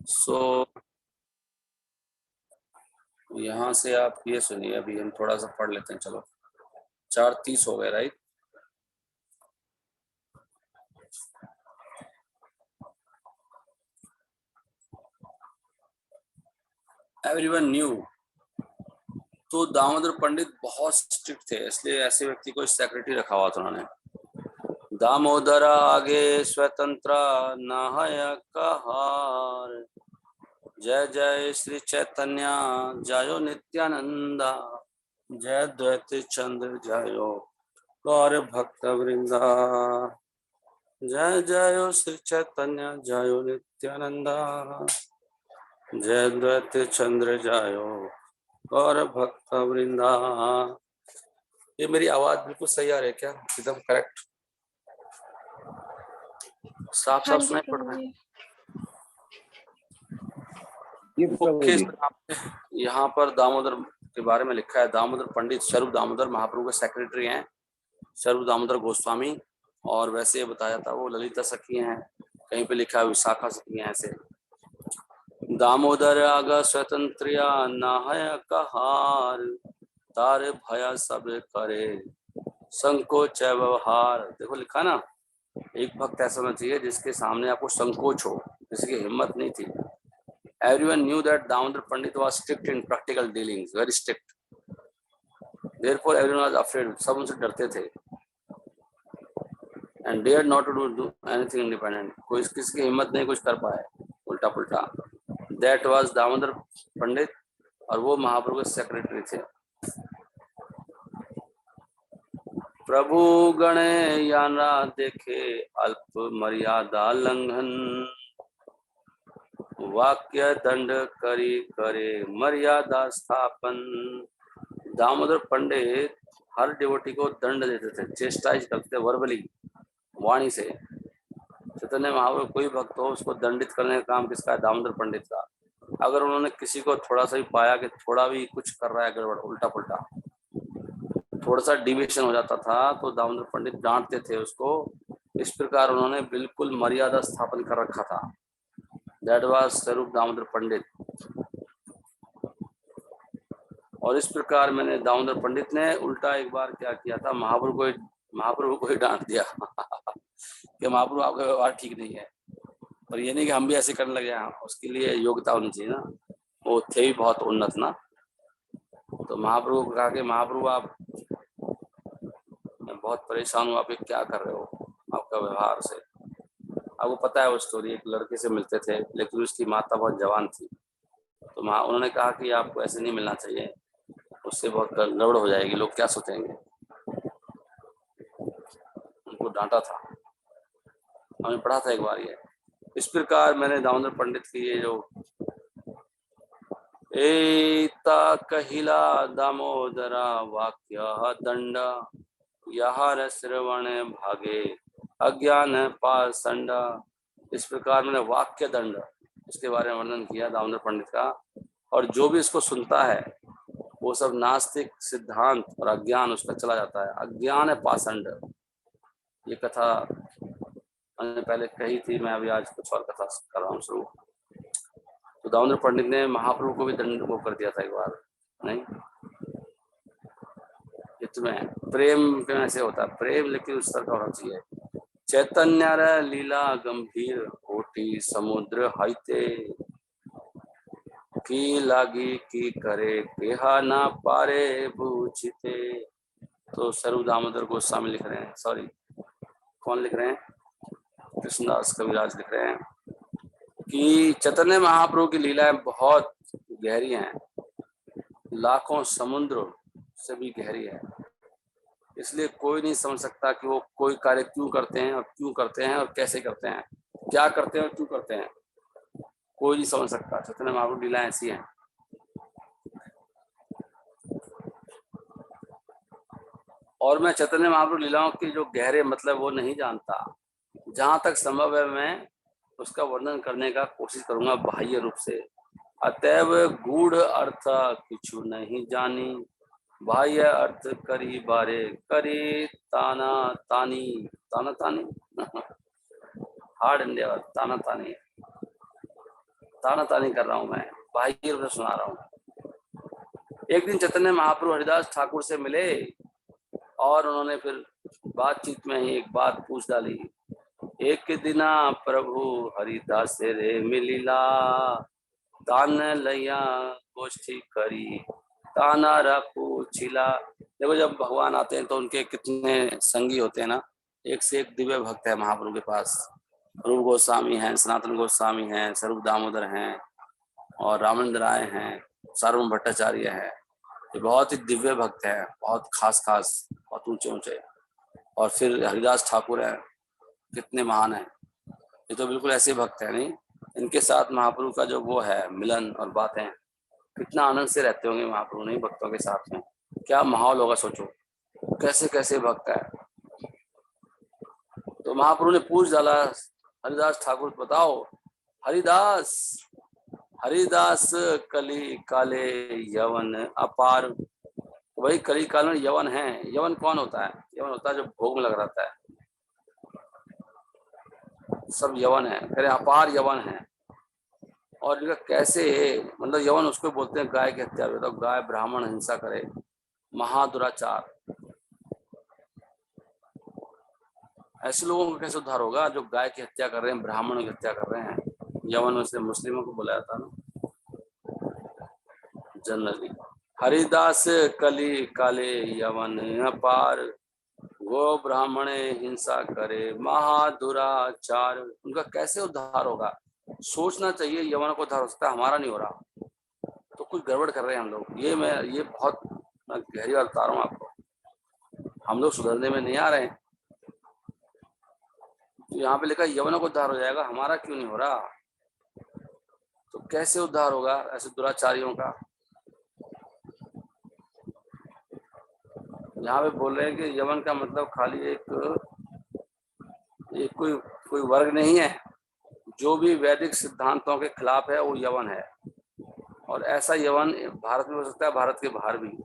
सो यहाँ से आप ये सुनिए, अभी हम थोड़ा सा पढ़ लेते हैं। चलो 4:30 हो गए, राइट? Everyone new. तो दामोदर पंडित बहुत स्ट्रिक्ट थे, इसलिए ऐसे व्यक्ति को सेक्रेटरी रखा हुआ था उन्होंने। दामोदर आगे स्वतंत्र नाहय कहार, जय जय श्री चैतन्य जयो नित्यानंदा, जय द्वैत चंद्र जयो गौर भक्त वृंदा, जय जय श्री चैतन्य जयो नित्यानंदा, जय द्वैत चंद्र जयो गौर भक्त वृंदा। ये मेरी आवाज बिल्कुल सही आ रही है क्या? एकदम करेक्ट, साफ हाँ साफ जी सुनाई पड़ प्रभु रहा है? जी। ओके। यहाँ पर दामोदर के बारे में लिखा है, दामोदर पंडित स्वरूप दामोदर महाप्रभु के सेक्रेटरी हैं, स्वरूप दामोदर गोस्वामी। और वैसे ये बताया था वो ललिता सखी हैं, कहीं पे लिखा है विशाखा सखी हैं। ऐसे दामोदर आग स्वतंत्र नाहय कहार, तार भया सब करे संकोच व्यवहार। देखो लिखा ना, एक भक्त ऐसा होना चाहिए जिसके सामने आपको संकोच हो, जिसकी हिम्मत नहीं थी। Everyone knew that Damodar Pandit was strict in practical dealings, very strict. Therefore, everyone was afraid. सब उनसे डरते थे। And dared not to do anything independent. कोई किसी की हिम्मत नहीं कुछ कर पाए उल्टा पुल्टा। That was Damodar Pandit, और वो महाप्रभु के सेक्रेटरी थे। प्रभु गणे याना देखे अल्प मर्यादा लंघन, वाक्य दंड करी करे मर्यादा स्थापन। दामोदर पंडित हर डिवोटी को दंड देते थे, चेस्टाइज करते थे वर्बली, वाणी से। चैतन्य महाप्रभु कोई भक्त हो उसको दंडित करने का काम किसका है? दामोदर पंडित का। अगर उन्होंने किसी को थोड़ा सा भी पाया कि थोड़ा भी कुछ कर रहा है गड़बड़, उल्टा पुल्टा, थोड़ा सा डिविएशन हो जाता था, तो दामोदर पंडित डांटते थे उसको। इस प्रकार उन्होंने बिल्कुल मर्यादा स्थापन कर रखा था। दैट वाज स्वरूप दामोदर पंडित। और इस प्रकार मैंने दामोदर पंडित ने उल्टा एक बार क्या किया था, महाप्रभु को ही डांट दिया कि महाप्रभु आपका व्यवहार ठीक नहीं है। और ये नहीं कि हम भी ऐसे करने लगे हैं, उसके लिए योग्यता होनी चाहिए ना, वो थे ही बहुत उन्नत ना। तो महाप्रभु को कहा कि महाप्रभु आप, मैं बहुत परेशान हूँ, आप ये क्या कर रहे हो आपका व्यवहार से। आपको पता है वो स्टोरी, एक लड़के से मिलते थे लेकिन उसकी माता बहुत जवान थी। तो उन्होंने कहा कि आपको ऐसे नहीं मिलना चाहिए, उससे बहुत गड़बड़ हो जाएगी, लोग क्या सोचेंगे। उनको डांटा था, हमने पढ़ा था एक बार ये। इस प्रकार मैंने दामोदर पंडित की ये जो एता कहिला दामोदरा वाक्य दंड, यहार श्रवण भागे अज्ञान पाषंड। इस प्रकार मैंने वाक्य दंड, इसके बारे में वर्णन किया दामोदर पंडित का। और जो भी इसको सुनता है वो सब नास्तिक सिद्धांत और अज्ञान उसका चला जाता है। अज्ञान है पाषंड। ये कथा मैंने पहले कही थी, मैं अभी आज कुछ और कथा कर रहा हूँ शुरू। तो दामोदर पंडित ने महाप्रभु को भी दंड वो कर दिया था एक बार। नहीं, इसमें प्रेम कैसे होता है, प्रेम लेकिन उस तरह का होना चाहिए। चैतन्य लीला गंभीर कोटि समुद्र हाइते, की लागी की करे केहा ना पारे बूझते। तो स्वरूप दामोदर गोस्वामी लिख रहे हैं, सॉरी कौन लिख रहे हैं, कृष्णदास कविराज लिख रहे हैं कि चैतन्य महाप्रभु की लीलाएं बहुत गहरी हैं, लाखों समुद्र से भी गहरी है। इसलिए कोई नहीं समझ सकता कि वो कोई कार्य क्यों करते हैं और क्यों करते हैं और कैसे करते हैं, क्या करते हैं और क्यों करते हैं, कोई नहीं समझ सकता। चैतन्य महाप्रभु लीलाएं ऐसी हैं। और मैं चैतन्य महाप्रभु लीलाओं की जो गहरे मतलब वो नहीं जानता। जहां तक संभव है मैं उसका वर्णन करने का कोशिश करूंगा बाह्य रूप से। अतएव गूढ़ अर्थ किछु नहीं जानी, बाह्य अर्थ करी बारे करी ताना तानी। ताना तानी हार्ड इंडिया, ताना तानी, ताना तानी कर रहा हूँ, मैं बाह्य रूप से सुना रहा हूँ। एक दिन चैतन्य महाप्रभु हरिदास ठाकुर से मिले और उन्होंने फिर बातचीत में ही एक बात पूछ डाली। एक दिना प्रभु हरिदास रे मिलिला, तान लैया गोष्ठी करी, ताना रखू छिला। देखो जब भगवान आते हैं तो उनके कितने संगी होते हैं ना, एक से एक दिव्य भक्त है महाप्रभु के पास। रूप गोस्वामी हैं, सनातन गोस्वामी हैं, स्वरूप दामोदर हैं और रामानंद राय हैं, सार्वभौम भट्टाचार्य हैं। ये बहुत ही दिव्य भक्त हैं, बहुत खास खास, बहुत ऊंचे ऊंचे। और फिर हरिदास ठाकुर हैं, कितने महान हैं। ये तो बिल्कुल ऐसे भक्त हैं नहीं, इनके साथ महाप्रभु का जो वो है मिलन और बातें, कितना आनंद से रहते होंगे महाप्रभु नहीं भक्तों के साथ में। क्या माहौल होगा सोचो, कैसे कैसे भक्त है। तो महाप्रभु ने पूछ डाला, हरिदास ठाकुर बताओ, हरिदास हरिदास कली काले यवन अपार। वही कली काल में यवन है। यवन कौन होता है? यवन होता है जो भोग में लग रहता है, सब यवन है। कह रहे अपार यवन है। और इनका कैसे है, मतलब यवन उसको बोलते हैं गाय की हत्या। तो गाय ब्राह्मण हिंसा करे, महादुराचार। ऐसे लोगों का कैसे उद्धार होगा जो गाय की हत्या कर रहे हैं, ब्राह्मणों की हत्या कर रहे हैं। यवन में से मुस्लिमों को बुलाया था ना जनरली। हरिदास कली काले यवन अपार, वो ब्राह्मणे हिंसा करे महादुराचार। उनका कैसे उद्धार होगा? सोचना चाहिए, यवन को उद्धार हो सकता है, हमारा नहीं हो रहा तो कुछ गड़बड़ कर रहे हैं हम लोग। ये बहुत गहरी बात बता रहा हूँ आपको, हम लोग सुधरने में नहीं आ रहे हैं। तो यहाँ पे लिखा यवन को उद्धार हो जाएगा, हमारा क्यों नहीं हो रहा? तो कैसे उद्धार होगा ऐसे दुराचारियों का? यहाँ पे बोल रहे हैं कि यवन का मतलब खाली एक कोई कोई वर्ग नहीं है। जो भी वैदिक सिद्धांतों के खिलाफ है वो यवन है। और ऐसा यवन भारत में हो सकता है, भारत के बाहर भी।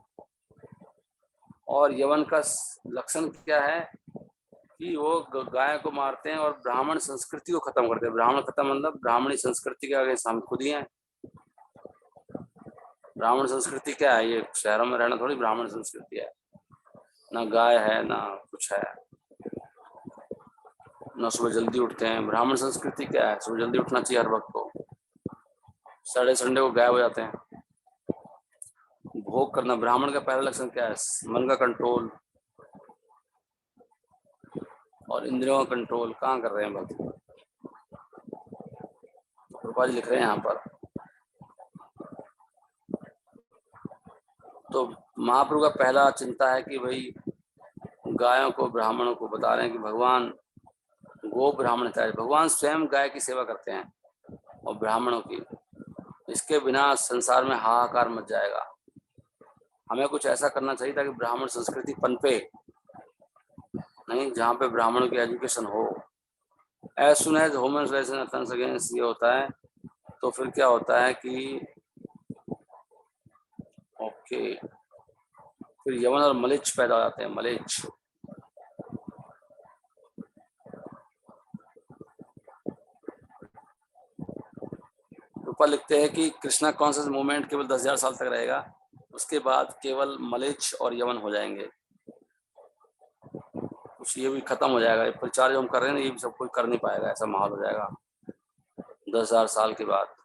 और यवन का लक्षण क्या है कि वो गाय को मारते हैं और ब्राह्मण संस्कृति को खत्म करते हैं। ब्राह्मण खत्म मतलब ब्राह्मणी संस्कृति के आगे हम खुद ही हैं। ब्राह्मण संस्कृति क्या है? ये शहरों में रहना थोड़ी ब्राह्मण संस्कृति है। ना गाय है ना कुछ है, ना सुबह जल्दी उठते हैं। ब्राह्मण संस्कृति क्या है? सुबह जल्दी उठना चाहिए हर वक्त को। सैटरडे संडे को गायब हो जाते हैं। भोग करना, ब्राह्मण का पहला लक्षण क्या है? मन का कंट्रोल और इंद्रियों का कंट्रोल। कहाँ कर रहे हैं भक्त? कृपा जी लिख रहे हैं यहाँ पर। तो महाप्रभु का पहला चिंता है कि भाई गायों को, ब्राह्मणों को बता रहे हैं कि भगवान गो ब्राह्मण चाहिए। भगवान स्वयं गाय की सेवा करते हैं और ब्राह्मणों की। इसके बिना संसार में हाहाकार मच जाएगा। हमें कुछ ऐसा करना चाहिए ताकि ब्राह्मण संस्कृति पनपे, नहीं जहाँ पे ब्राह्मणों की एजुकेशन हो। As soon as humans race against ये होता है तो फिर क्या होता है कि ओके, फिर यवन और मलिच पैदा हो जाते हैं। मलिच ऊपर लिखते हैं कि कृष्णा कॉन्शियस मूवमेंट केवल 10,000 साल तक रहेगा, उसके बाद केवल मलिच और यवन हो जाएंगे। कुछ ये भी खत्म हो जाएगा। ये प्रचार जो हम कर रहे हैं ना, ये भी सब कोई कर नहीं पाएगा। ऐसा माहौल हो जाएगा 10,000 साल के बाद।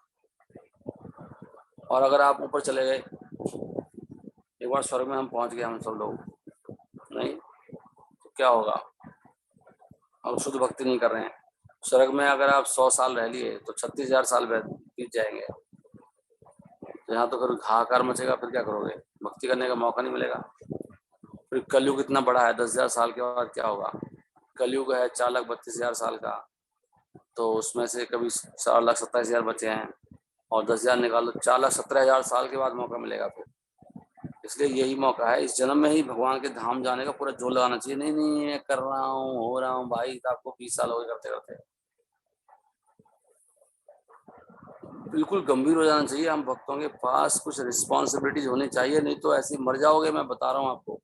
और अगर आप ऊपर चले गए, एक बार स्वर्ग में हम पहुंच गए, हम सब लोग नहीं, तो क्या होगा? हम शुद्ध भक्ति नहीं कर रहे हैं। स्वर्ग में अगर आप 100 साल रह लिए तो 36,000 साल बीत जाएंगे। तो यहाँ तो फिर हाहाकार मचेगा। फिर क्या करोगे? भक्ति करने का मौका नहीं मिलेगा। फिर कलयुग इतना बड़ा है, 10,000 साल के बाद क्या होगा? कलयुग है 4,32,000 साल का, तो उसमें से कभी 4,27,000 बचे हैं और 10,000 निकालो, 4,17,000 साल के बाद मौका मिलेगा। फिर इसलिए यही मौका है, इस जन्म में ही भगवान के धाम जाने का पूरा जोर लगाना चाहिए। नहीं नहीं मैं कर रहा हूँ, हो रहा हूँ भाई, तो आपको 20 साल हो गए करते करते। बिल्कुल गंभीर हो जाना चाहिए। हम भक्तों के पास कुछ रिस्पॉन्सिबिलिटीज होनी चाहिए, नहीं तो ऐसे मर जाओगे। मैं बता रहा हूँ आपको,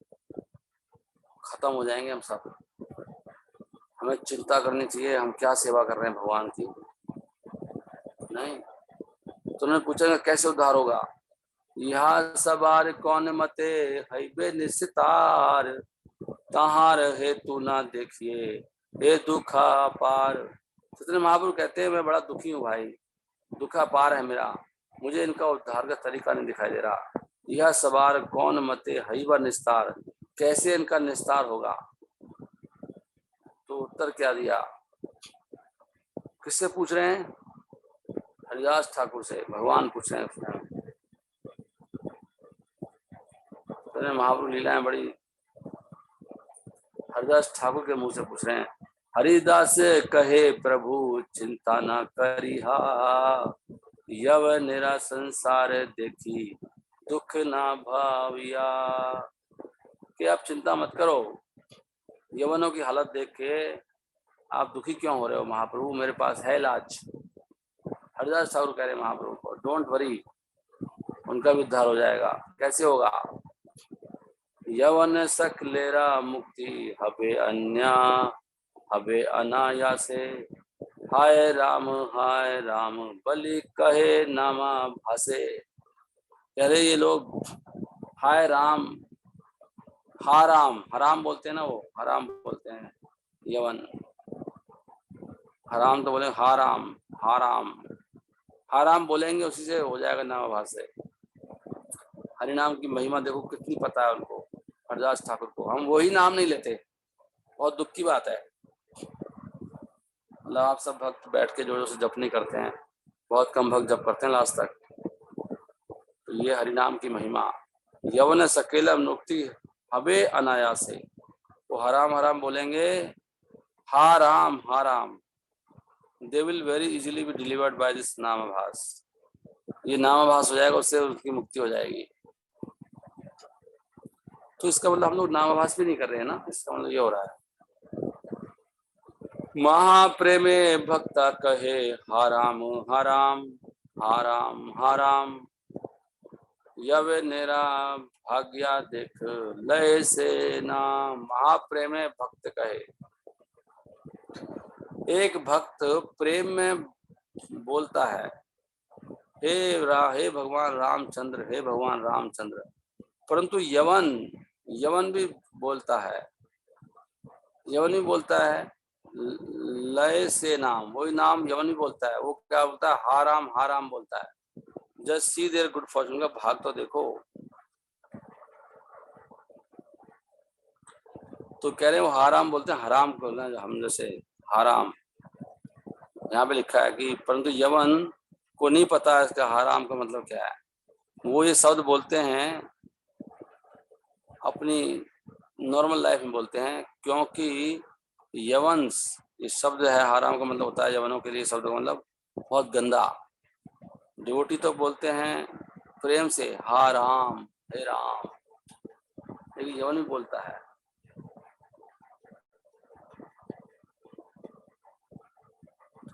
खत्म हो जाएंगे हम सब। हमें चिंता करनी चाहिए हम क्या सेवा कर रहे हैं भगवान की, नहीं। तो उन्होंने पूछा कैसे उद्धार होगा। यह सवार कौन मते हईबे निस्तार, तहार हेतु ना देखिए हे दुखा पार। चैतन्य महाप्रभु कहते हैं मैं बड़ा दुखी हूँ भाई, दुखा पार है मेरा, मुझे इनका उद्धार का तरीका नहीं दिखाई दे रहा। यह सवार कौन मते हईबा निस्तार, कैसे इनका निस्तार होगा। तो उत्तर क्या दिया, किससे पूछ रहे हैं, हरिदास ठाकुर से, भगवान पूछ रहे हैं। तो महाप्रभु लीलाएं बड़ी, हरिदास ठाकुर के मुंह से पूछ रहे हैं। हरिदास कहे प्रभु चिंता न करिहा, यव निरा संसार देखी दुख ना भाविया। कि आप चिंता मत करो, यवनों की हालत देख के आप दुखी क्यों हो रहे हो महाप्रभु, मेरे पास है इलाज। हरिदास ठाकुर कह रहे महाप्रभु को डोंट वरी, उनका भी उद्धार हो जाएगा। कैसे होगा, यवन सकलेरा मुक्ति हबे अन्या हबे अनायासे, हाय राम बलि कहे नामा भासे। कह रहे ये लोग हाय राम, हराम बोलते हैं ना, वो हराम बोलते हैं यवन, हराम तो बोले हाराम बोलेंगे, उसी से हो जाएगा नामाभास से। हरिनाम की महिमा देखो कितनी पता है उनको, हरदास ठाकुर को। हम वही नाम नहीं लेते, बहुत दुख की बात है। मतलब आप सब भक्त बैठ के जो से जप नहीं करते हैं, बहुत कम भक्त जप करते हैं लास्ट तक। तो ये हरिनाम की महिमा, यवन सकेला मुक्ति हबे अनायासे, वो हराम बोलेंगे, हाराम they will very easily be delivered by this नामाभास। ये नामाभास हो जाएगा, उससे उसकी मुक्ति हो जाएगी। तो इसका मतलब हम लोग नामाभास भी नहीं कर रहे हैं ना, इसका मतलब ये हो रहा है। महाप्रेमे भक्ता कहे हाराम, यव नेरा भाग्या देख लय से नाम। महाप्रेमे भक्त कहे, एक भक्त प्रेम में बोलता है हे भगवान रामचंद्र, परंतु यवन भी बोलता है, लय से नाम, वही नाम यवन भी बोलता है। वो क्या बोलता है, हाराम बोलता है। Just see their good fortune, का भाग तो देखो। तो कह रहे हैं वो हाराम बोलते हैं, हराम को हम जैसे हाराम। यहाँ पे लिखा है कि परंतु यवन को नहीं पता है इसका हाराम का मतलब क्या है। वो ये शब्द बोलते हैं अपनी नॉर्मल लाइफ में बोलते हैं, क्योंकि यवंस ये शब्द है, हाराम का मतलब होता है यवनों के लिए शब्द का मतलब बहुत गंदा। डिवोटी तो बोलते हैं प्रेम से हे राम, लेकिन यवन भी बोलता है।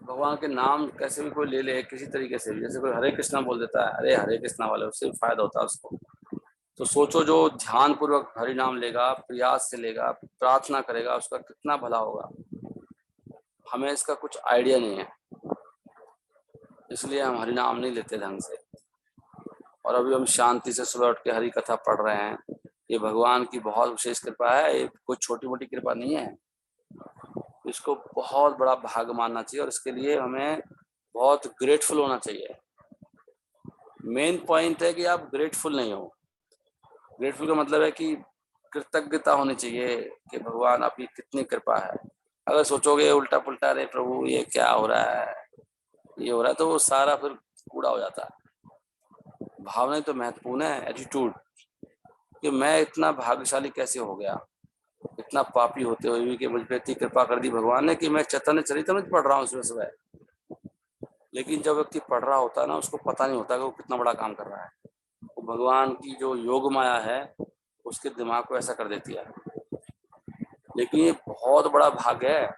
भगवान के नाम कैसे भी कोई ले ले, किसी तरीके से भी, जैसे कोई हरे कृष्णा बोल देता है, अरे हरे कृष्णा वाले, उससे फायदा होता है उसको। तो सोचो जो ध्यान पूर्वक हरि नाम लेगा, प्रयास से लेगा, प्रार्थना करेगा, उसका कितना भला होगा। हमें इसका कुछ आइडिया नहीं है, इसलिए हम हरि नाम नहीं लेते ढंग से। और अभी हम शांति से सुबह उठ के हरि कथा पढ़ रहे हैं, ये भगवान की बहुत विशेष कृपा है, ये कोई छोटी मोटी कृपा नहीं है। इसको बहुत बड़ा भाग मानना चाहिए और इसके लिए हमें बहुत ग्रेटफुल होना चाहिए। मेन पॉइंट है कि आप ग्रेटफुल नहीं हो। ग्रेटफुल का मतलब है कि कृतज्ञता होनी चाहिए कि भगवान आपकी कितनी कृपा है। अगर सोचोगे उल्टा पुल्टा, अरे प्रभु ये क्या हो रहा है, ये हो रहा है, तो वो सारा फिर कूड़ा हो जाता है। भावना तो महत्वपूर्ण है, एटीट्यूड, कि मैं इतना भाग्यशाली कैसे हो गया, इतना पापी होते हुए भी कि मुझ पर इतनी कृपा कर दी भगवान ने कि मैं चैतन्य चरितमृत पढ़ रहा हूँ सुबह सुबह। लेकिन जब व्यक्ति पढ़ रहा होता है ना, उसको पता नहीं होता कि वो कितना बड़ा काम कर रहा है। वो भगवान की जो योग माया है उसके दिमाग को ऐसा कर देती है। लेकिन ये बहुत बड़ा भाग्य है,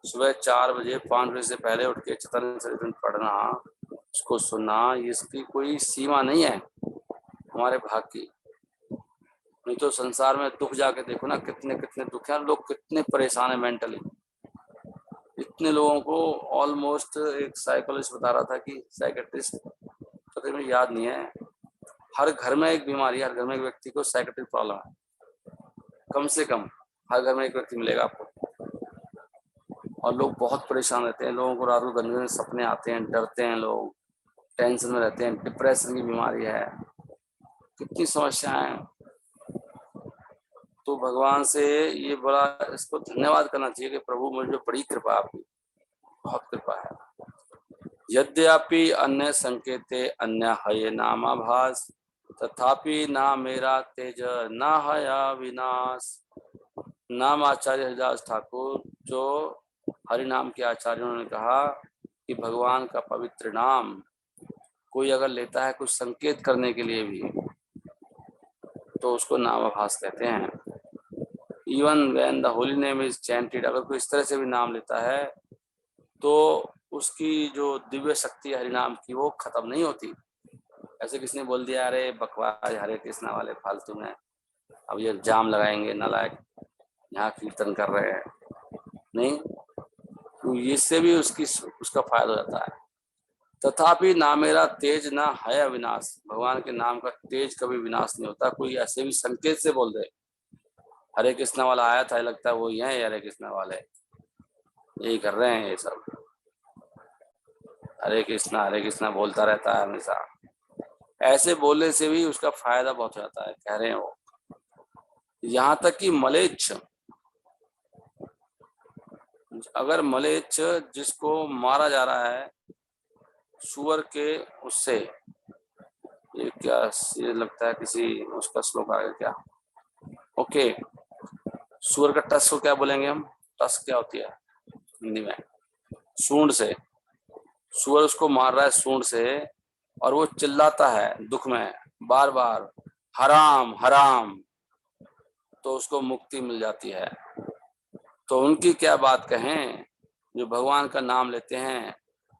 सुबह 4 बजे 5 बजे से पहले उठ के चैतन्य चरितमृत पढ़ना, उसको सुनना, इसकी कोई सीमा नहीं है हमारे भाग की। नहीं तो संसार में दुख जाके देखो ना, कितने कितने दुख हैं, लोग कितने परेशान है मेंटली। इतने लोगों को ऑलमोस्ट, एक साइकोलॉजिस्ट बता रहा था कि साइकेट्रिस्ट, तो मुझे याद नहीं है, हर घर में एक बीमारी, हर घर में एक व्यक्ति को साइकेट्रिक प्रॉब्लम है, कम से कम हर घर में एक व्यक्ति मिलेगा आपको। और लोग बहुत परेशान रहते हैं, लोगों को रात को गंदे गंदे सपने आते हैं, डरते हैं लोग, टेंशन में रहते हैं, डिप्रेशन की बीमारी है, कितनी समस्याएं। तो भगवान से ये बड़ा इसको धन्यवाद करना चाहिए कि प्रभु मुझे बड़ी कृपा, आपकी बहुत कृपा है। यद्यपि अन्य संकेते अन्य हय नामाभास, तथापि ना मेरा तेज ना हया विनाश। नाम आचार्य हरिदास ठाकुर, जो हरि नाम के आचार्य, उन्होंने कहा कि भगवान का पवित्र नाम कोई अगर लेता है कुछ संकेत करने के लिए भी, तो उसको नामाभास कहते हैं। Even when the holy name is chanted, अगर कोई इस तरह से भी नाम लेता है तो उसकी जो दिव्य शक्ति हरि नाम की वो खत्म नहीं होती। ऐसे किसी ने बोल दिया अरे बकवास हरे कृष्णा वाले फालतू में, अब ये जाम लगाएंगे नालायक, यहाँ कीर्तन कर रहे हैं, नहीं, तो इससे भी उसका फायदा हो जाता है। तथापि ना मेरा तेज ना है अविनाश, भगवान के नाम का तेज कभी विनाश नहीं होता। कोई ऐसे भी संकेत से बोल दे, हरे कृष्णा वाला आया था, लगता है वो ही है हरे कृष्णा वाले, यही कर रहे हैं ये सब, हरे कृष्णा बोलता रहता है हमेशा। ऐसे बोलने से भी उसका फायदा बहुत हो जाता है, कह रहे हैं वो। यहाँ तक कि मलेच्छ, अगर मलेच्छ जिसको मारा जा रहा है सुअर के उससे, ये क्या, ये लगता है किसी उसका श्लोक आ गया क्या, ओके, सुअर का टस को क्या बोलेंगे हम, टस क्या होती है हिंदी में, सूंड से, सुअर उसको मार रहा है सूंड से और वो चिल्लाता है दुख में बार बार हराम हराम, तो उसको मुक्ति मिल जाती है। तो उनकी क्या बात कहें जो भगवान का नाम लेते हैं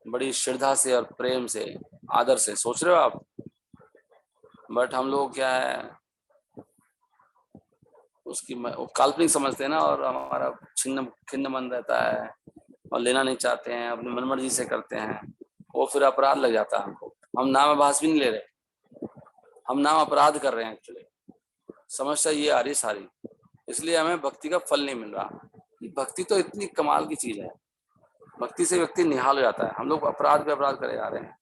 बड़ी श्रद्धा से और प्रेम से, आदर से, सोच रहे हो आप। बट हम लोग क्या है उसकी काल्पनिक समझते हैं ना, और हमारा खिन्न मन रहता है और लेना नहीं चाहते हैं, अपनी मनमर्जी से करते हैं, वो फिर अपराध लग जाता है हमको। हम नाम आभास भी नहीं ले रहे, हम नाम अपराध कर रहे हैं एक्चुअली। समस्या ये आ रही सारी, इसलिए हमें भक्ति का फल नहीं मिल रहा। भक्ति तो इतनी कमाल की चीज है, भक्ति से व्यक्ति निहाल हो जाता है। हम लोग अपराध पे अपराध करे जा रहे हैं।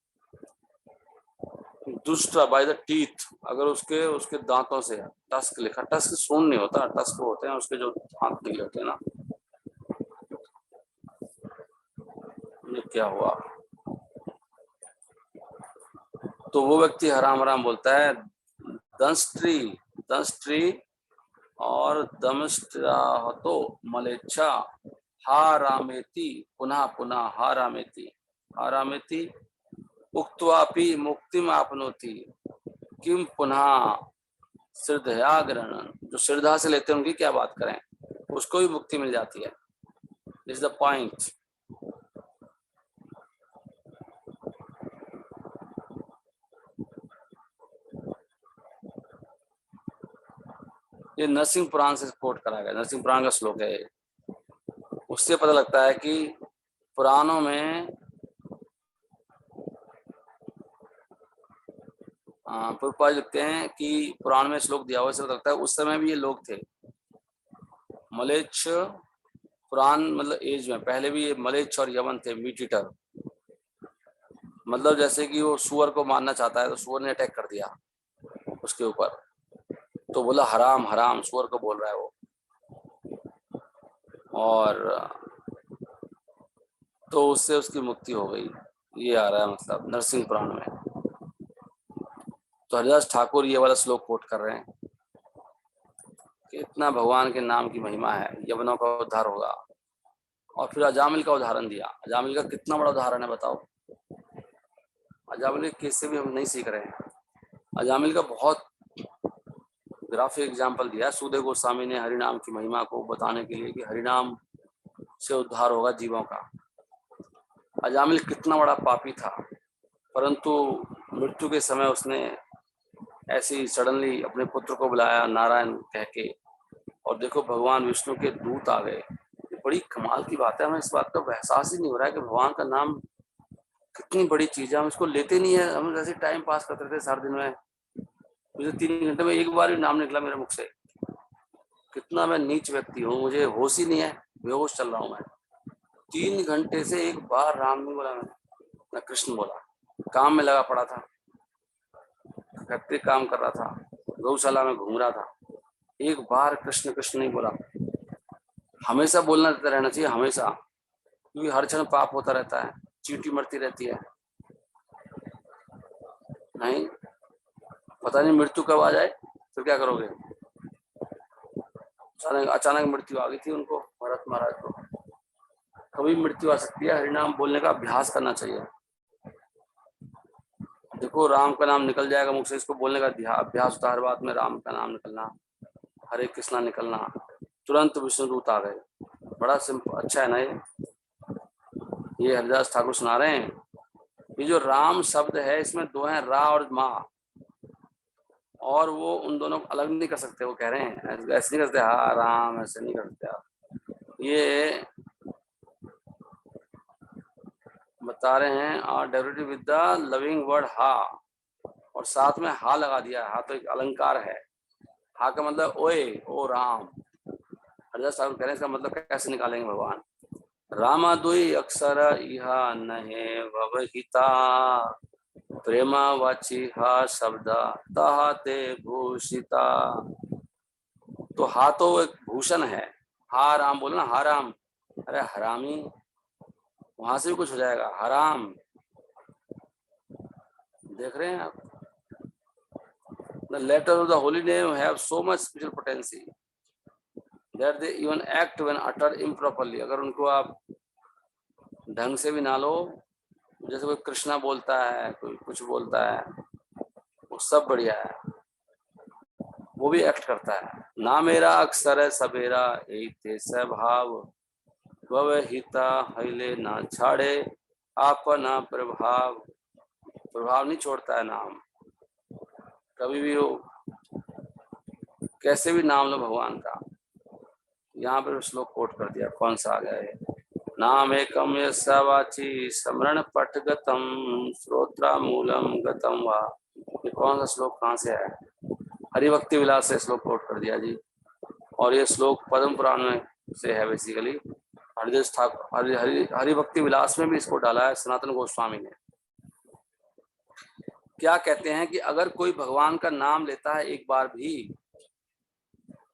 दुष्ट बाय द टीथ, अगर उसके उसके दांतों से, टस्क लिखा, टस्क सूंड नहीं होता, टस्क होते हैं उसके जो दांत निकले होते हैं ना। ये क्या हुआ, तो वो व्यक्ति हराम हराम बोलता है। दंष्ट्री और दमष्ट्राहतो मलेच्छा हा रामेति पुनः पुनः हा रामेति उक्त्वापि मुक्तिम आपनोति किम पुनः श्रद्धया ग्रहणन। जो श्रद्धा से लेते हैं उनकी क्या बात करें, उसको भी मुक्ति मिल जाती है। This is the point. ये नरसिंह पुराण से कोट करा गया, नरसिंह पुराण का श्लोक है। उससे पता लगता है कि पुराणों में प्रभुपाद लिखते हैं कि पुराण में श्लोक दिया हुआ, से लगता है उस समय भी ये लोग थे। मलेच्छ पुराण मतलब एज में पहले भी ये मलेच्छ और यवन थे, मीट ईटर। मतलब जैसे कि वो सुअर को मारना चाहता है तो सुअर ने अटैक कर दिया उसके ऊपर, तो बोला हराम हराम, सुअर को बोल रहा है वो। और तो उससे उसकी मुक्ति हो गई, ये आ रहा है मतलब नरसिंह पुराण में। तो हरिदास ठाकुर ये वाला श्लोक कोट कर रहे हैं कि इतना भगवान के नाम की महिमा है, यवनों का उद्धार होगा। और फिर अजामिल का उदाहरण दिया। अजामिल का कितना बड़ा उदाहरण है बताओ। अजामिल के केस से भी हम नहीं सीख रहे हैं। अजामिल का बहुत ग्राफिक एग्जाम्पल दिया सूदेव गोस्वामी ने हरिनाम की महिमा को बताने के लिए कि हरिनाम से उद्धार होगा जीवों का। अजामिल कितना बड़ा पापी था, परंतु मृत्यु के समय उसने ऐसी सडनली अपने पुत्र को बुलाया नारायण कह के, और देखो भगवान विष्णु के दूत आ गए, बड़ी कमाल की बात है, हमें इस बात का एहसास ही नहीं हो रहा है कि भगवान का नाम कितनी बड़ी चीज है। हम इसको लेते नहीं है, हम जैसे टाइम पास करते थे सारे दिन में, मुझे 3 घंटे में एक बार भी नाम निकला मेरे मुख से। कितना मैं नीच व्यक्ति हूँ, मुझे होश ही नहीं है, बेहोश चल रहा हूँ मैं। 3 घंटे से एक बार राम नहीं बोला मैंने, न कृष्ण बोला। काम में लगा पड़ा था, फैक्ट्री काम कर रहा था, गौशाला में घूम रहा था, एक बार कृष्ण कृष्ण नहीं बोला। हमेशा बोलना रहना चाहिए, हमेशा, क्योंकि हर क्षण पाप होता रहता है, चींटी मरती रहती है। नहीं, पता नहीं मृत्यु कब आ जाए, फिर क्या करोगे। अचानक मृत्यु आ गई थी उनको, भरत महाराज को। कभी मृत्यु आ सकती है, हरिनाम बोलने का अभ्यास करना चाहिए। देखो राम का नाम निकल जाएगा मुख से, इसको बोलने का अभ्यास होता है हर बात में, राम का नाम निकलना, हरे कृष्णा निकलना, तुरंत विष्णु दूत आ गए। बड़ा सिंपल, अच्छा है ना ये हरिदास ठाकुर सुना रहे हैं। ये जो राम शब्द है, इसमें दो हैं, रा और माँ, और वो उन दोनों को अलग नहीं कर सकते। वो कह रहे हैं ऐसे नहीं करते, हाँ राम ऐसे नहीं करते आप, ये बता रहे हैं। और derivative with the loving word हा, और साथ में हा लगा दिया। हा तो एक अलंकार है, हा का मतलब ओए ओ राम। हरिदास ठाकुर कह रहे हैं इसका मतलब कैसे निकालेंगे भगवान। रामा दुई अक्षर इहा नहे भवहिता, प्रेमा वाची हा शब्द तहा ते भूषिता। तो हा तो एक भूषण है, हा राम बोलो ना, हा राम, अरे हरामी, वहां से भी कुछ हो जाएगा, हराम। देख रहे हैं आप, the letter of the holy name have so much spiritual potency that they even act when uttered improperly। अगर उनको आप ढंग से भी ना लो, जैसे कोई कृष्णा बोलता है, कोई कुछ बोलता है, वो सब बढ़िया है, वो भी एक्ट करता है। ना मेरा अक्षर है सवेरा एते स्वभाव, वहिता हिले ना छाड़े अपना प्रभाव। प्रभाव नहीं छोड़ता है नाम कभी भी हो, कैसे भी नाम लो भगवान का। यहाँ पर श्लोक कोट कर दिया, कौन सा आ गया है। नाम एकम यस्वाची स्मरण पठगतम श्रोत्रा मूलम गतम वा। ये कौन सा श्लोक कहाँ से है, हरिभक्ति विलास से श्लोक कोट कर दिया जी। और ये श्लोक पद्म पुराण में से है बेसिकली। हरिदास ठाकुर हरिभक्ति विलास में भी इसको डाला है सनातन गोस्वामी ने। क्या कहते हैं कि अगर कोई भगवान का नाम लेता है एक बार भी,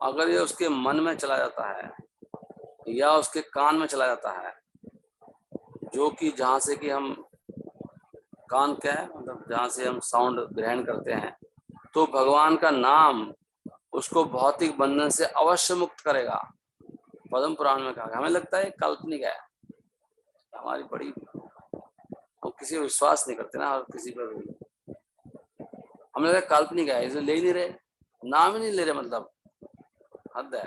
अगर ये उसके मन में चला जाता है या उसके कान में चला जाता है, जो कि जहाँ से कि हम, कान क्या है मतलब जहाँ से हम साउंड ग्रहण करते हैं, तो भगवान का नाम उसको भौतिक बंधन से अवश्य मुक्त करेगा। पद्म पुराण में कहा। हमें लगता है काल्पनिक है, हमारी बड़ी, हम किसी को विश्वास नहीं करते ना, और किसी पर हमें लगता है काल्पनिक है, इसे ले ही नहीं रहे, नाम ही नहीं ले रहे, मतलब हद है।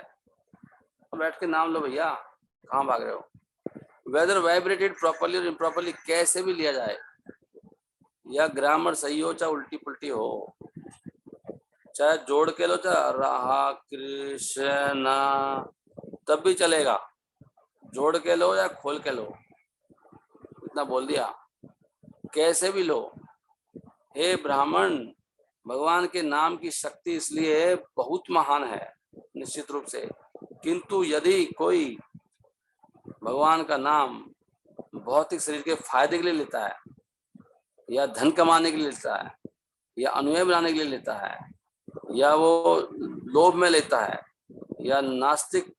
अब बैठ के नाम लो भैया, कहाँ भाग रहे हो। वेदर वाइब्रेटेड प्रॉपरली और इम्प्रॉपरली, कैसे भी लिया जाए, या ग्रामर सही हो चाहे उल्टी पुल्टी हो, चाहे जोड़ के लो चाहे राहा कृष्ण, तब भी चलेगा। जोड़ के लो या खोल के लो, इतना बोल दिया, कैसे भी लो। हे ब्राह्मण, भगवान के नाम की शक्ति इसलिए बहुत महान है निश्चित रूप से, किंतु यदि कोई भगवान का नाम भौतिक शरीर के फायदे के लिए लेता है, या धन कमाने के लिए लेता है, या अनुयायी बनाने के लिए लेता है, या वो लोभ में लेता है, या नास्तिक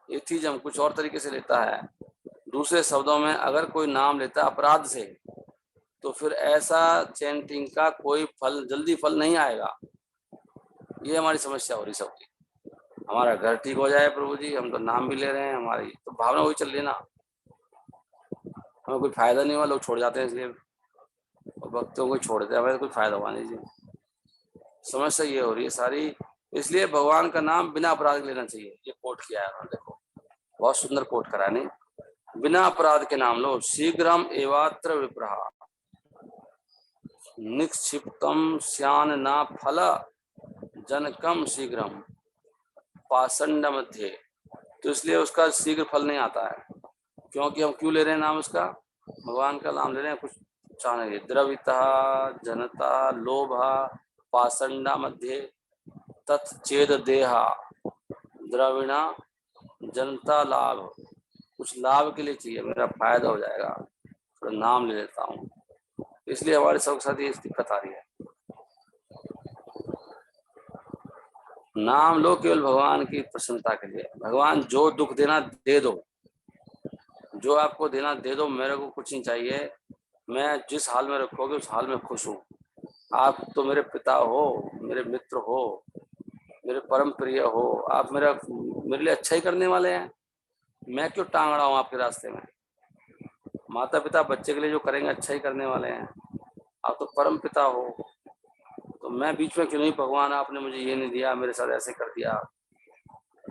एथिज्म कुछ और तरीके से लेता है, दूसरे शब्दों में अगर कोई नाम लेता है अपराध से, तो फिर ऐसा चैंटिंग का कोई फल, जल्दी फल नहीं आएगा। ये हमारी समस्या हो रही सबकी। हमारा घर ठीक हो जाए प्रभु जी, हम तो नाम भी ले रहे हैं, हमारी तो भावना वही चल रही है ना, हमें कोई फायदा नहीं हुआ, लोग छोड़ जाते हैं इसलिए, और भक्तों को छोड़ते हैं, हमें तो कोई फायदा हुआ नहीं जी। समस्या ये हो रही है सारी, इसलिए भगवान का नाम बिना अपराध लेना चाहिए। ये कोट किया है उन्होंने, देखो बहुत सुंदर कोट करा नहीं, बिना अपराध के नाम लो। शीघ्रम एवात्र विप्रहा निक्षिप्तम श्यान ना फल जनकम शीघ्रम पाषंड मध्य तो इसलिए उसका शीघ्र फल नहीं आता है। क्योंकि हम क्यों ले रहे हैं नाम उसका? भगवान का नाम ले रहे हैं कुछ चाहने के। द्रविता जनता लोभा पाषंडा मध्य तत्चेद देहा द्रविणा जनता लाभ। कुछ लाभ के लिए चाहिए, मेरा फायदा हो जाएगा, थोड़ा नाम ले लेता हूँ। इसलिए हमारे सबके साथ ये दिक्कत आ रही है। नाम लो केवल भगवान की प्रसन्नता के लिए। भगवान जो दुख देना दे दो, जो आपको देना दे दो, मेरे को कुछ नहीं चाहिए। मैं जिस हाल में रखोगे उस हाल में खुश हूँ। आप तो मेरे पिता हो, मेरे मित्र हो, मेरे परम प्रिय हो। आप मेरे लिए अच्छा ही करने वाले हैं। मैं क्यों टांग रहा हूँ आपके रास्ते में? माता पिता बच्चे के लिए जो करेंगे अच्छा ही करने वाले हैं। आप तो परम पिता हो, तो मैं बीच में क्यों नहीं? भगवान आपने मुझे ये नहीं दिया, मेरे साथ ऐसे कर दिया।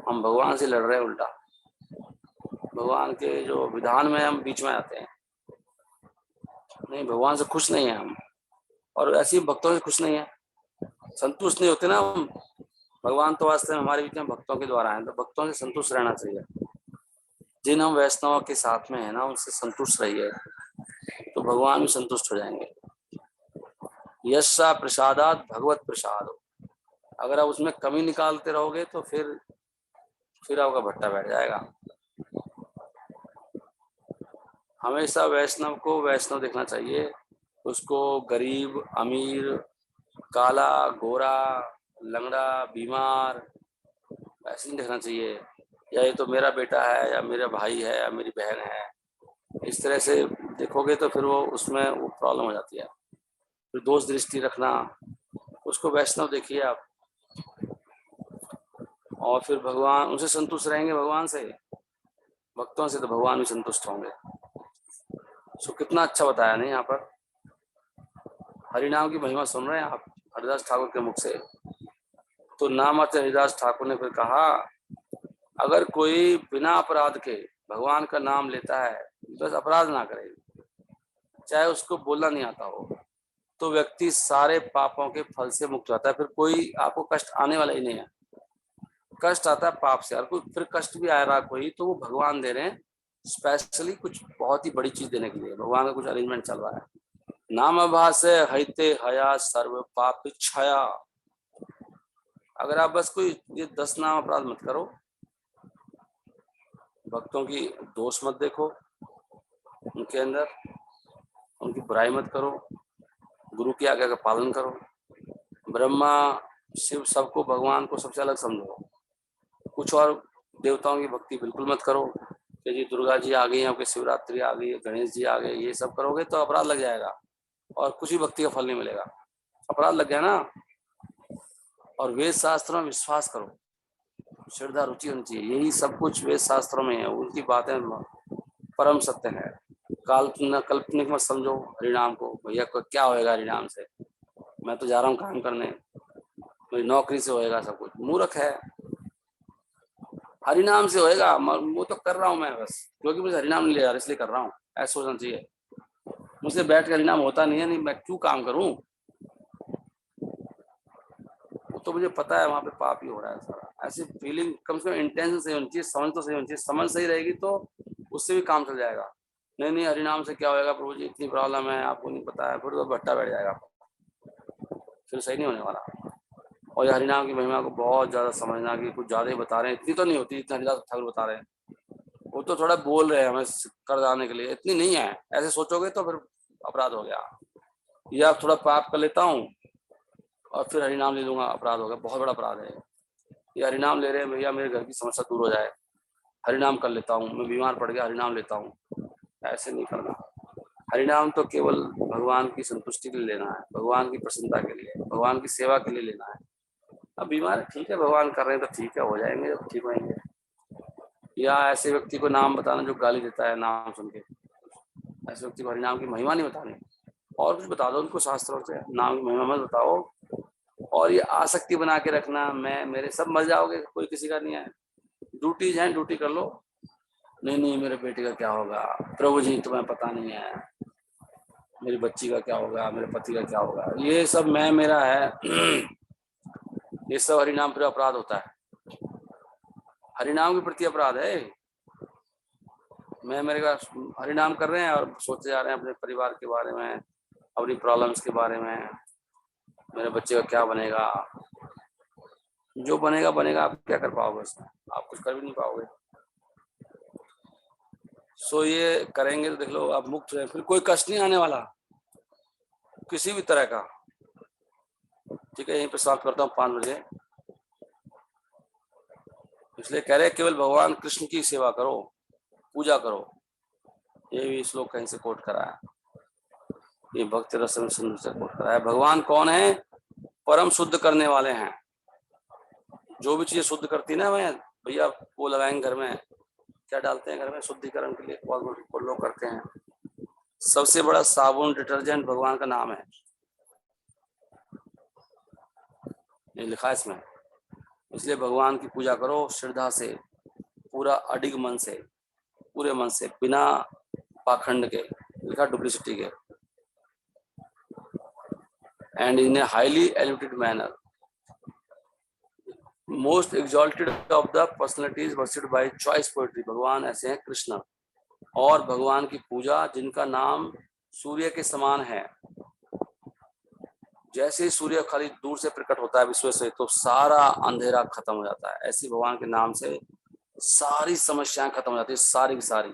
हम भगवान से लड़ रहे हैं उल्टा। भगवान के जो विधान में हम बीच में आते हैं। नहीं, भगवान से खुश नहीं है हम, और ऐसे ही भक्तों से खुश नहीं है, संतुष्ट नहीं होते ना हम। भगवान तो वास्तव में हमारे बीच में भक्तों के द्वारा है, तो भक्तों से संतुष्ट रहना चाहिए। जिन हम वैष्णवों के साथ में है ना, उनसे संतुष्ट रहिए, तो भगवान भी संतुष्ट हो जाएंगे। यशा प्रसादात भगवत प्रसाद। अगर आप उसमें कमी निकालते रहोगे तो फिर आपका भट्टा बैठ जाएगा। हमेशा वैष्णव को वैष्णव देखना चाहिए। उसको गरीब अमीर, काला गोरा, लंगड़ा बीमार ऐसे नहीं देखना चाहिए। या ये तो मेरा बेटा है, या मेरा भाई है, या मेरी बहन है, इस तरह से देखोगे तो फिर वो उसमें वो प्रॉब्लम हो जाती है। फिर दोष दृष्टि रखना, उसको वैष्णव देखिए आप। और फिर भगवान उनसे संतुष्ट रहेंगे, भगवान से, भक्तों से, तो भगवान भी संतुष्ट होंगे। सो कितना अच्छा बताया नहीं यहाँ पर। हरिनाम की महिमा सुन रहे हैं आप हरिदास ठाकुर के मुख से। तो नामाचार्य हरिदास ठाकुर ने फिर कहा, अगर कोई बिना अपराध के भगवान का नाम लेता है, बस अपराध ना करे, चाहे उसको बोलना नहीं आता हो, तो व्यक्ति सारे पापों के फल से मुक्त होता है। फिर कोई आपको कष्ट आने वाला ही नहीं है। कष्ट आता है पाप से, और कोई फिर कष्ट भी आ रहा कोई, तो वो भगवान दे रहे हैं स्पेशली कुछ बहुत ही बड़ी चीज देने के लिए। भगवान का कुछ अरेंजमेंट चल रहा है। नाम भाषे हईते हया सर्व पाप छया। अगर आप बस कोई ये 10 नाम अपराध मत करो, भक्तों की दोष मत देखो उनके अंदर, उनकी बुराई मत करो, गुरु की आज्ञा का पालन करो, ब्रह्मा शिव सबको, भगवान को सबसे अलग समझो। कुछ और देवताओं की भक्ति बिल्कुल मत करो कि जी दुर्गा जी आ गई, आपके शिवरात्रि आ गई, गणेश जी आ गए, ये सब करोगे तो अपराध लग जाएगा और कुछ भी भक्ति का फल नहीं मिलेगा। अपराध लग गया ना। और वेद शास्त्रों में विश्वास करो, श्रद्धा रुचि होनी चाहिए। यही सब कुछ वेद शास्त्रों में है, उनकी बातें परम सत्य है। काल्पनिक मत समझो हरिनाम को। भैया को क्या होएगा हरिनाम से, मैं तो जा रहा हूँ काम करने, मेरी नौकरी से होएगा सब कुछ। मूर्ख है। हरिनाम से होएगा, वो तो कर रहा हूँ मैं बस, क्योंकि मुझे हरिनाम नहीं ले जा रहा इसलिए कर रहा हूँ, ऐसा सोचना चाहिए। मुझसे बैठ कर हरिनाम होता नहीं है, नहीं मैं क्यों काम करूँ? तो मुझे पता है वहां पे पाप ही हो रहा है सारा। ऐसी फीलिंग कम से कम इंटेंशन सही होनी चाहिए, समझ तो सही होनी चाहिए। समझ सही रहेगी तो उससे भी काम चल जाएगा। नहीं नहीं हरिनाम से क्या होएगा प्रभु जी, इतनी प्रॉब्लम है, आपको नहीं पता है, फिर तो भट्टा बैठ जाएगा, फिर सही नहीं होने वाला। और ये हरिनाम की महिमा को बहुत ज्यादा समझना कि कुछ ज्यादा ही बता रहे हैं, इतनी तो नहीं होती जितना हरिदास ठाकुर बता रहे हैं। वो तो थोड़ा बोल रहे हैं हमें कर जाने के लिए, इतनी नहीं है। ऐसे सोचोगे तो फिर अपराध हो गया। या थोड़ा पाप कर लेता हूँ और फिर हरिनाम ले लूंगा, अपराध हो गया, बहुत बड़ा अपराध है। ये हरिनाम ले रहे हैं भैया, मेरे घर की समस्या दूर हो जाए, हरिनाम कर लेता हूँ, मैं बीमार पड़ गया हरिनाम लेता हूँ, ऐसे नहीं करना। हरिनाम तो केवल भगवान की संतुष्टि के लिए लेना है, भगवान की प्रसन्नता के लिए, भगवान की सेवा के लिए लेना है। अब बीमार ठीक है, भगवान कर रहे हैं तो ठीक है, हो जाएंगे जब ठीक होंगे। या ऐसे व्यक्ति को नाम बताना जो गाली देता है नाम सुन के, ऐसे व्यक्ति को हरिनाम की महिमा नहीं बतानी। और कुछ बता दो उनको शास्त्रों से, नाम की महिमा मत बताओ। और ये आसक्ति बना के रखना, मैं मेरे सब मर जाओगे, कोई किसी का नहीं है। ड्यूटी है, ड्यूटी कर लो। नहीं नहीं मेरे बेटे का क्या होगा प्रभु जी, तुम्हें पता नहीं है, मेरी बच्ची का क्या होगा, मेरे पति का क्या होगा, ये सब मैं मेरा है। ये सब हरिनाम पर अपराध होता है। हरिनाम के प्रति अपराध है। मैं मेरे का हरिनाम कर रहे हैं और सोचते जा रहे हैं अपने परिवार के बारे में, अपनी प्रॉब्लम्स के बारे में, मेरे बच्चे का क्या बनेगा। जो बनेगा बनेगा, आप क्या कर पाओगे उसमें? आप कुछ कर भी नहीं पाओगे। सो ये करेंगे तो देख लो आप मुक्त हैं, फिर कोई कष्ट नहीं आने वाला किसी भी तरह का। ठीक है, यहीं पे समाप्त करता हूँ 5 बजे। इसलिए कह रहे केवल भगवान कृष्ण की सेवा करो, पूजा करो। ये भी श्लोक कहीं से कोट करा है, ये भक्ति रसम सिंधु से कोट करा है। भगवान कौन है? परम शुद्ध करने वाले हैं। जो भी चीजें शुद्ध करती है ना, मैं भैया वो लगाएंगे घर में, क्या डालते हैं घर में शुद्धिकरण के लिए, बहुत लोग करते हैं। सबसे बड़ा साबुन डिटर्जेंट भगवान का नाम है, ये लिखा है इसमें। इसलिए भगवान की पूजा करो श्रद्धा से, पूरा अडिग मन से, पूरे मन से, बिना पाखंड के, लिखा डुप्लिसिटी के। And in a highly elevated manner, most exalted of the personalities worshipped by choice poetry. भगवान ऐसे हैं कृष्ण। और भगवान की पूजा जिनका नाम सूर्य के समान है, जैसे ही सूर्य खाली दूर से प्रकट होता है विश्व से, तो सारा अंधेरा खत्म हो जाता है। ऐसी भगवान के नाम से सारी समस्याएं खत्म हो जाती है, सारी की सारी।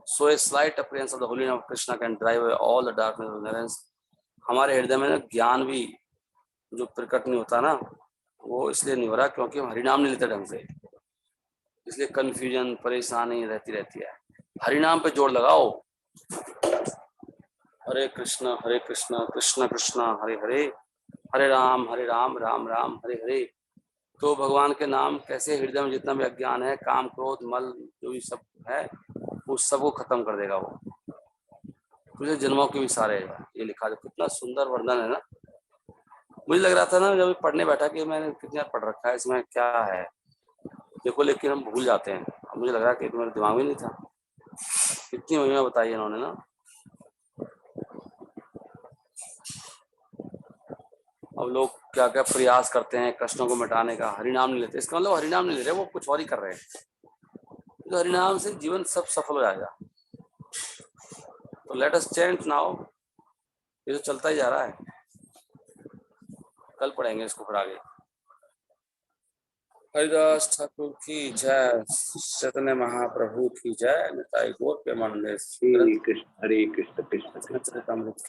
So a slight appearance of the holy name of Krishna can drive away all the darkness of ignorance. हमारे हृदय में ना ज्ञान भी जो प्रकट नहीं होता ना, वो इसलिए नहीं हो रहा क्योंकि हम हरिनाम नहीं लेते ढंग से, इसलिए कंफ्यूजन परेशानी रहती है। हरिनाम पे जोर लगाओ। हरे कृष्ण कृष्ण कृष्ण हरे हरे, हरे राम राम राम हरे हरे। तो भगवान के नाम कैसे हृदय में जितना भी अज्ञान है, काम क्रोध मल जो भी सब है, उस सबको खत्म कर देगा वो, तुझे जन्मों के भी सारे। ये लिखा है, कितना सुंदर वर्णन है ना। मुझे लग रहा था ना जब पढ़ने बैठा कि मैंने कितना पढ़ रखा है, इसमें क्या है देखो, लेकिन हम भूल जाते हैं। मुझे लग रहा कि मेरे दिमाग में नहीं था। कितनी महिमा बताई इन्होंने ना। अब लोग क्या क्या प्रयास करते हैं कष्टों को मिटाने का, हरिनाम नहीं लेते। इसका मतलब हरिनाम नहीं ले रहे, वो कुछ और ही कर रहे हैं। तो हरिनाम से जीवन सब सफल हो जाएगा। तो लेट अस चेंट नाउ। ये तो चलता ही जा रहा है, कल पढ़ेंगे इसको फिर आगे। हरिदास ठाकुर की जय, चैतन्य महाप्रभु की जय, निताई गौर प्रेमानंद। हरे कृष्ण कृष्ण कृष्ण। चरितमृत